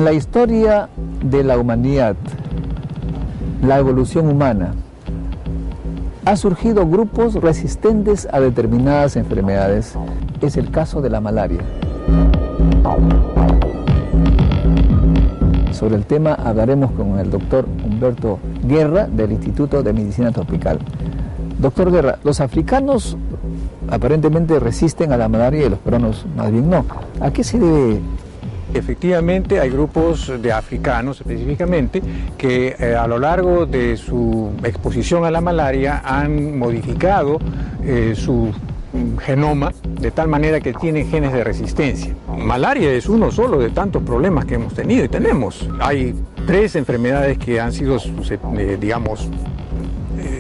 la historia de la humanidad, la evolución humana, ha surgido grupos resistentes a determinadas enfermedades. Es el caso de la malaria. Sobre el tema hablaremos con el doctor Humberto Guerra del Instituto de Medicina Tropical. Doctor Guerra, los africanos aparentemente resisten a la malaria y los peruanos más bien no. ¿A qué se debe? Efectivamente, hay grupos de africanos específicamente que a lo largo de su exposición a la malaria han modificado su genoma de tal manera que tienen genes de resistencia. Malaria es uno solo de tantos problemas que hemos tenido y tenemos. Hay 3 enfermedades que han sido, digamos,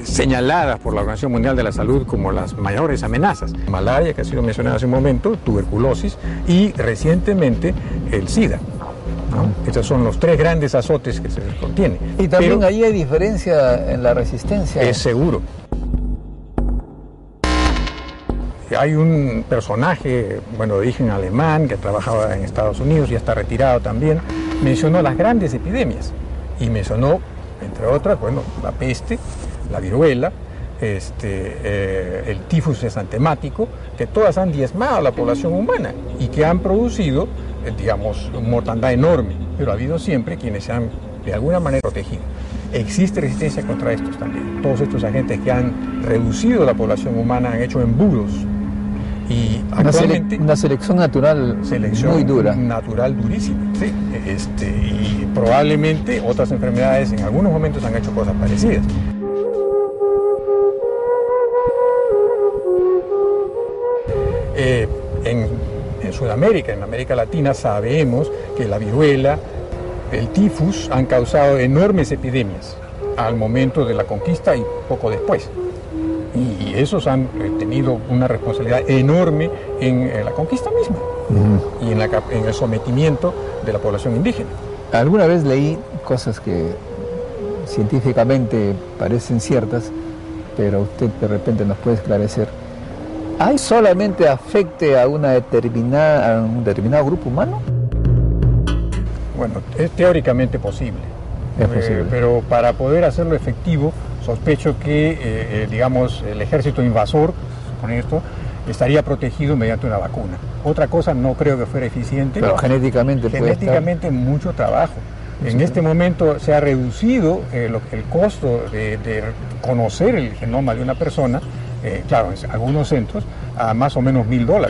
señaladas por la Organización Mundial de la Salud como las mayores amenazas. Malaria, que ha sido mencionada hace un momento, tuberculosis y recientemente el SIDA, ¿no? Estos son los 3 grandes azotes que se contienen. Y también ahí hay diferencia en la resistencia. Es seguro. Hay un personaje, bueno, de origen alemán, que trabajaba en Estados Unidos, ya está retirado también, mencionó las grandes epidemias y mencionó, entre otras, bueno, la peste, la viruela, el tifus exantemático, que todas han diezmado a la población humana y que han producido, digamos, una mortandad enorme, pero ha habido siempre quienes se han, de alguna manera, protegido. Existe resistencia contra estos también. Todos estos agentes que han reducido la población humana han hecho embudos. Y actualmente una selección natural muy dura. Natural durísima, sí. Y probablemente otras enfermedades en algunos momentos han hecho cosas parecidas. En Sudamérica, en América Latina, sabemos que la viruela, el tifus han causado enormes epidemias al momento de la conquista y poco después. Y esos han tenido una responsabilidad enorme en la conquista misma y en el sometimiento de la población indígena. Alguna vez leí cosas que científicamente parecen ciertas, pero usted de repente nos puede esclarecer. ¿Hay solamente afecte a un determinado grupo humano? Bueno, es teóricamente posible. Es posible. Pero para poder hacerlo efectivo, sospecho que, digamos, el ejército invasor, con esto, estaría protegido mediante una vacuna. Otra cosa no creo que fuera eficiente. Pero genéticamente puede estar. Genéticamente mucho trabajo. En este momento se ha reducido el costo de conocer el genoma de una persona, claro, en algunos centros, a más o menos $1000.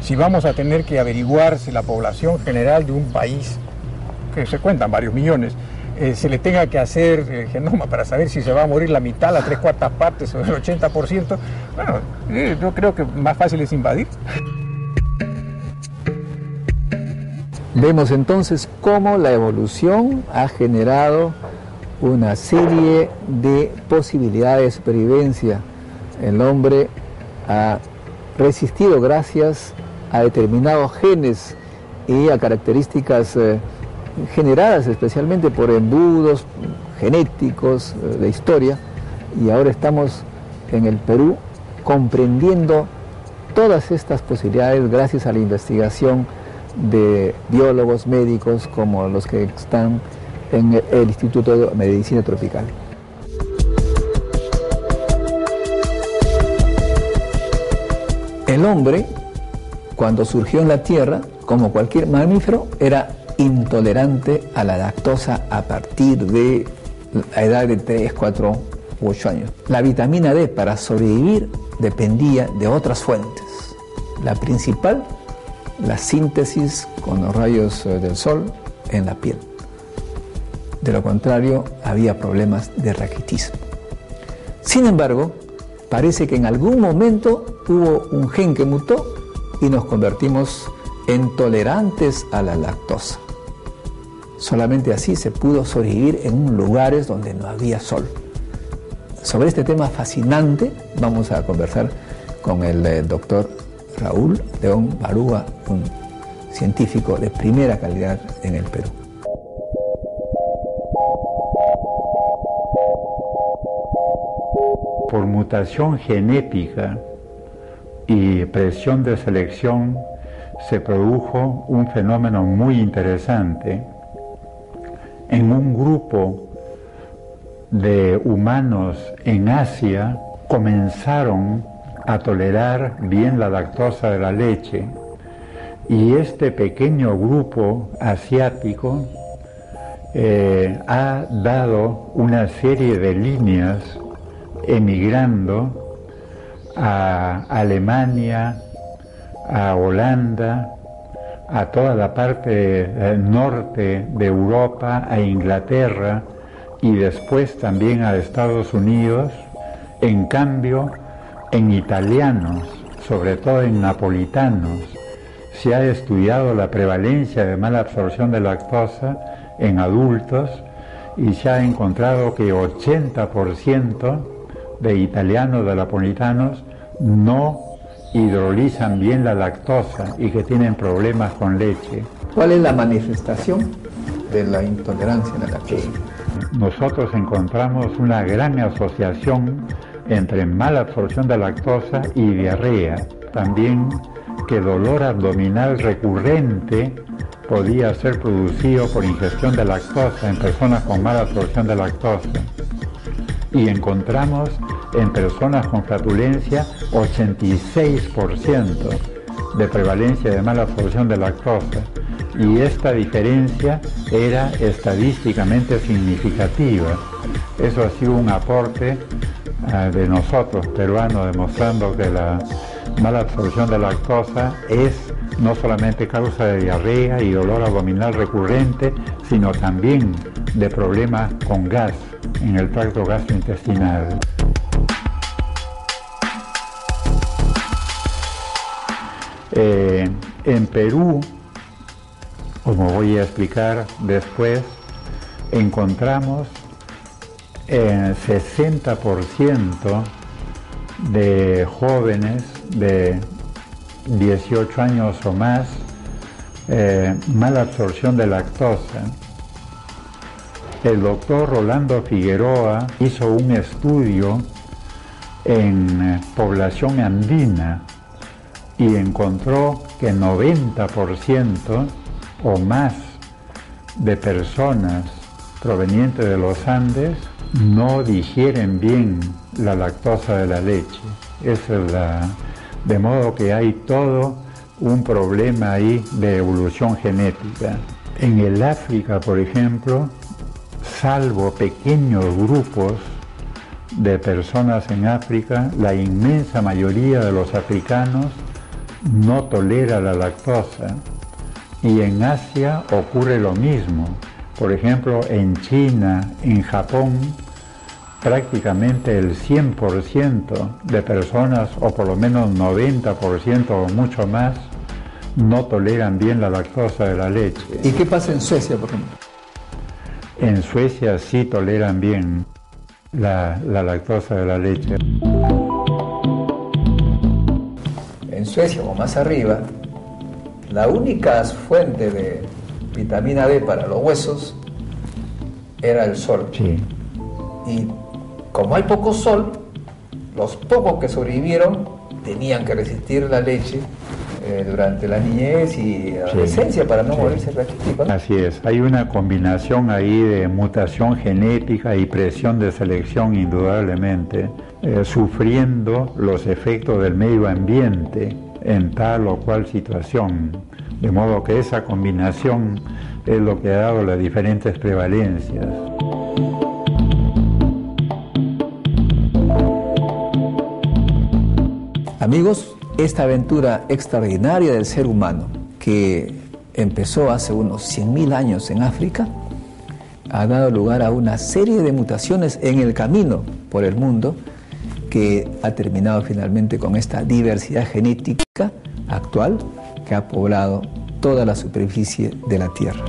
Si vamos a tener que averiguar si la población general de un país, que se cuentan varios millones, se le tenga que hacer el genoma para saber si se va a morir la mitad, las 3/4 partes o el 80%, bueno, yo creo que más fácil es invadir. Vemos entonces cómo la evolución ha generado una serie de posibilidades de supervivencia. El hombre ha resistido gracias a determinados genes y a características generadas especialmente por embudos genéticos de historia, y ahora estamos en el Perú comprendiendo todas estas posibilidades gracias a la investigación de biólogos médicos como los que están en el Instituto de Medicina Tropical. El hombre, cuando surgió en la Tierra, como cualquier mamífero, era intolerante a la lactosa a partir de la edad de 3, 4, 8 años. La vitamina D para sobrevivir dependía de otras fuentes. La principal, la síntesis con los rayos del sol en la piel. De lo contrario, había problemas de raquitismo. Sin embargo, parece que en algún momento hubo un gen que mutó y nos convertimos en tolerantes a la lactosa. Solamente así se pudo sobrevivir en lugares donde no había sol. Sobre este tema fascinante vamos a conversar con el doctor Raúl León Barúa, un científico de primera calidad en el Perú. Por mutación genética y presión de selección se produjo un fenómeno muy interesante. En un grupo de humanos en Asia comenzaron a tolerar bien la lactosa de la leche, y este pequeño grupo asiático ha dado una serie de líneas emigrando a Alemania, a Holanda, a toda la parte norte de Europa, a Inglaterra y después también a Estados Unidos. En cambio, en italianos, sobre todo en napolitanos, se ha estudiado la prevalencia de mala absorción de lactosa en adultos y se ha encontrado que 80% de italianos, de napolitanos, no hidrolizan bien la lactosa y que tienen problemas con leche. ¿Cuál es la manifestación de la intolerancia a la lactosa? Nosotros encontramos una gran asociación entre mala absorción de lactosa y diarrea. También que dolor abdominal recurrente podía ser producido por ingestión de lactosa en personas con mala absorción de lactosa. Y encontramos en personas con flatulencia 86% de prevalencia de mala absorción de lactosa. Y esta diferencia era estadísticamente significativa. Eso ha sido un aporte de nosotros, peruanos, demostrando que la mala absorción de lactosa es no solamente causa de diarrea y dolor abdominal recurrente, sino también de problemas con gas en el tracto gastrointestinal. En Perú, como voy a explicar después, encontramos 60% de jóvenes de 18 años o más, mala absorción de lactosa. El doctor Rolando Figueroa hizo un estudio en población andina y encontró que 90% o más de personas provenientes de los Andes no digieren bien la lactosa de la leche. De modo que hay todo un problema ahí de evolución genética. En el África, por ejemplo, salvo pequeños grupos de personas en África, la inmensa mayoría de los africanos no tolera la lactosa. Y en Asia ocurre lo mismo. Por ejemplo, en China, en Japón, prácticamente el 100% de personas, o por lo menos 90% o mucho más, no toleran bien la lactosa de la leche. ¿Y qué pasa en Suecia, por ejemplo? En Suecia sí toleran bien la lactosa de la leche. En Suecia o más arriba, la única fuente de vitamina D para los huesos era el sol. Sí. Y como hay poco sol, los pocos que sobrevivieron tenían que resistir la leche durante la niñez y la adolescencia para no morirse raquíticos, ¿no? Así es, hay una combinación ahí de mutación genética y presión de selección indudablemente, sufriendo los efectos del medio ambiente en tal o cual situación, de modo que esa combinación es lo que ha dado las diferentes prevalencias. Amigos, esta aventura extraordinaria del ser humano, que empezó hace unos 100.000 años en África, ha dado lugar a una serie de mutaciones en el camino por el mundo, que ha terminado finalmente con esta diversidad genética actual que ha poblado toda la superficie de la Tierra.